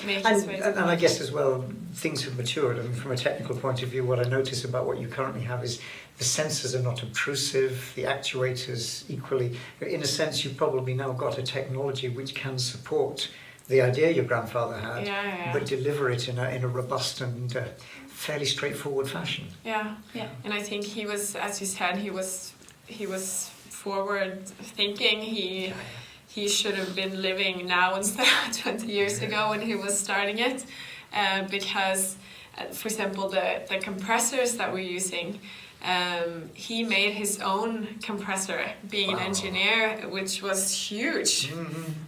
make his way. And I guess as well, things have matured. I mean, from a technical point of view, what I notice about what you currently have is the sensors are not obtrusive, the actuators equally. In a sense, you've probably now got a technology which can support the idea your grandfather had, but deliver it in a robust and fairly straightforward fashion. Yeah. And I think he was, as you said, he was forward thinking. He should have been living now instead of 20 years ago when he was starting it, because, for example, the compressors that we're using, he made his own compressor, being an engineer, which was huge,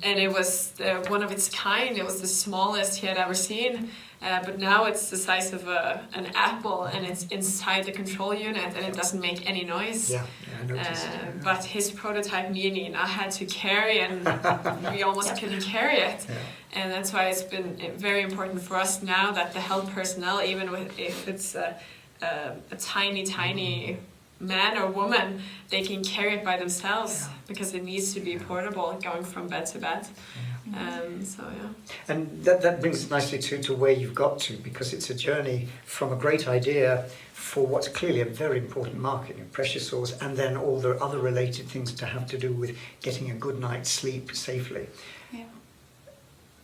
and it was one of its kind. It was the smallest he had ever seen, but now it's the size of an apple, and it's inside the control unit, and it doesn't make any noise. I noticed. But his prototype Nini I had to carry, and we almost couldn't carry it. And that's why it's been very important for us now that the health personnel, even if it's a tiny man or woman, they can carry it by themselves, because it needs to be portable going from bed to bed. And that brings us nicely to where you've got to, because it's a journey from a great idea for what's clearly a very important market, pressure sores, and then all the other related things to have to do with getting a good night's sleep safely.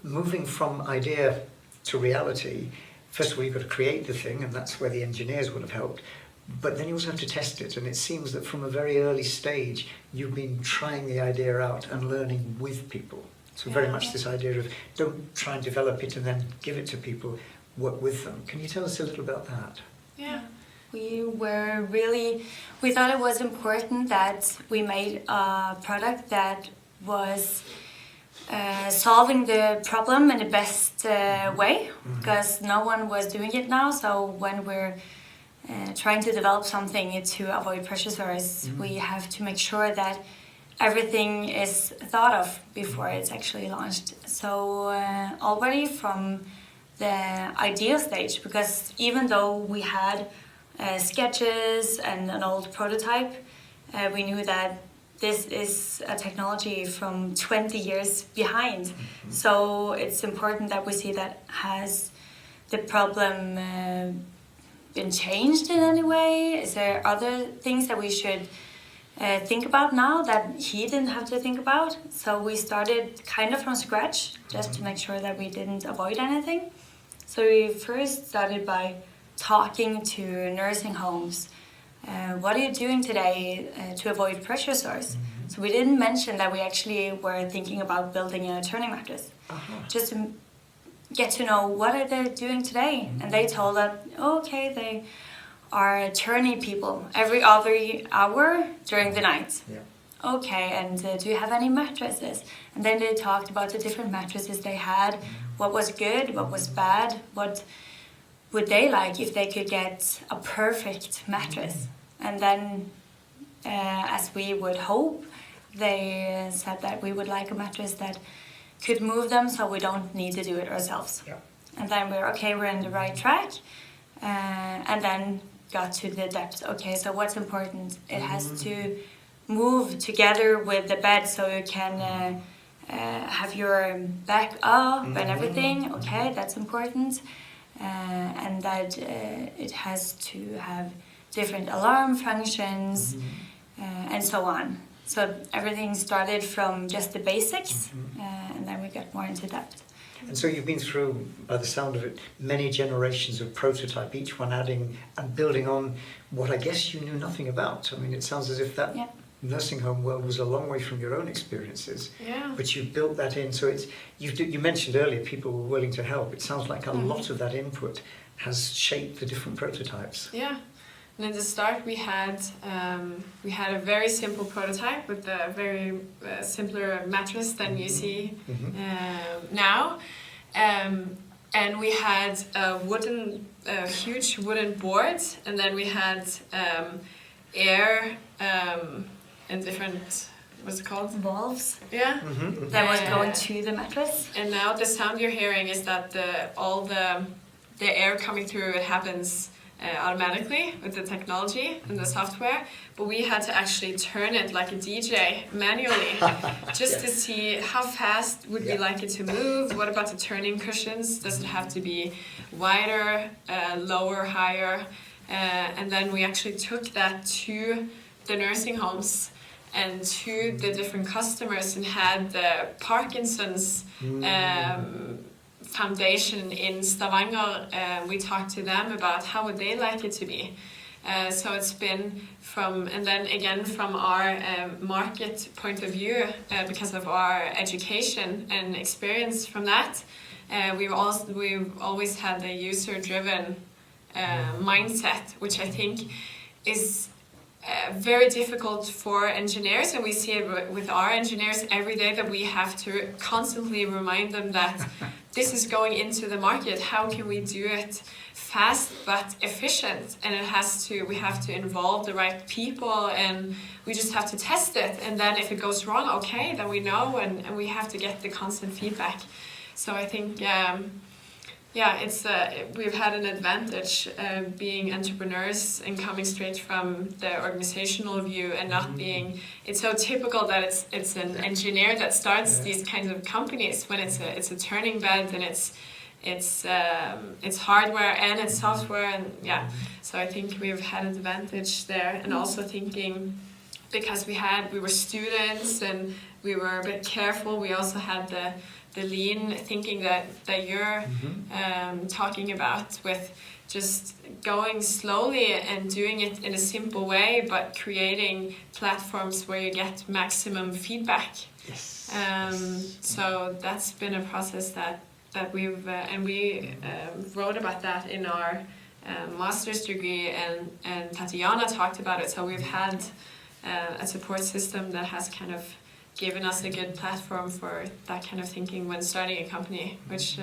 Moving from idea to reality, first of all, you've got to create the thing, and that's where the engineers would have helped. But then you also have to test it, and it seems that from a very early stage, you've been trying the idea out and learning with people. So very much this idea of don't try and develop it and then give it to people, work with them. Can you tell us a little about that? We thought it was important that we made a product that was solving the problem in the best way, because no one was doing it now. So when we're trying to develop something to avoid pressure sores, we have to make sure that everything is thought of before it's actually launched. So already from the idea stage, because even though we had sketches and an old prototype, we knew that this is a technology from 20 years behind. So it's important that we see that has the problem been changed in any way? Is there other things that we should think about now that he didn't have to think about? So we started kind of from scratch, just to make sure that we didn't avoid anything. So we first started by talking to nursing homes. What are you doing today to avoid pressure sores? So we didn't mention that we actually were thinking about building a turning mattress. Just to get to know what are they doing today. And they told us, okay, they are turning people every other hour during the night. Okay, and do you have any mattresses? And then they talked about the different mattresses they had, what was good, what was bad, what would they like if they could get a perfect mattress. And then, as we would hope, they said that we would like a mattress that could move them so we don't need to do it ourselves. And then we're in the right track, and then got to the depth. Okay, so what's important? It has to move together with the bed so you can have your back up and everything. Okay, that's important. And that it has to have different alarm functions and so on. So everything started from just the basics, and then we got more into depth. And so you've been through, by the sound of it, many generations of prototype, each one adding and building on what I guess you knew nothing about. I mean, it sounds as if that nursing home world was a long way from your own experiences, but you built that in. So it's you mentioned earlier people were willing to help. It sounds like a lot of that input has shaped the different prototypes. And at the start we had a very simple prototype with a very simpler mattress than you see now. And we had a huge wooden board, and then we had air and different, what's it called? Valves. That was going to the mattress. And now the sound you're hearing is that all the air coming through it happens automatically with the technology and the software, but we had to actually turn it like a DJ manually just to see how fast would we like it to move. What about the turning cushions? Does it have to be wider, lower, higher? And then we actually took that to the nursing homes and to the different customers and had the Parkinson's Foundation in Stavanger. We talked to them about how would they like it to be. So it's been and then again from our market point of view, because of our education and experience from that, we've always had the user-driven mindset, which I think is very difficult for engineers, and we see it with our engineers every day, that we have to constantly remind them that this is going into the market. How can we do it fast but efficient? And we have to involve the right people, and we just have to test it. And then if it goes wrong, okay, then we know, and we have to get the constant feedback. So I think we've had an advantage being entrepreneurs and coming straight from the organizational view, and not being. It's so typical that it's an engineer that starts these kinds of companies, when it's a turning bed, and it's hardware and it's software, and So I think we've had an advantage there, and also thinking, because we were students and we were a bit careful. We also had the lean thinking that you're talking about, with just going slowly and doing it in a simple way, but creating platforms where you get maximum feedback. Yes. So that's been a process that we've and we wrote about that in our master's degree, and Tatiana talked about it. So we've had a support system that has kind of given us a good platform for that kind of thinking when starting a company, which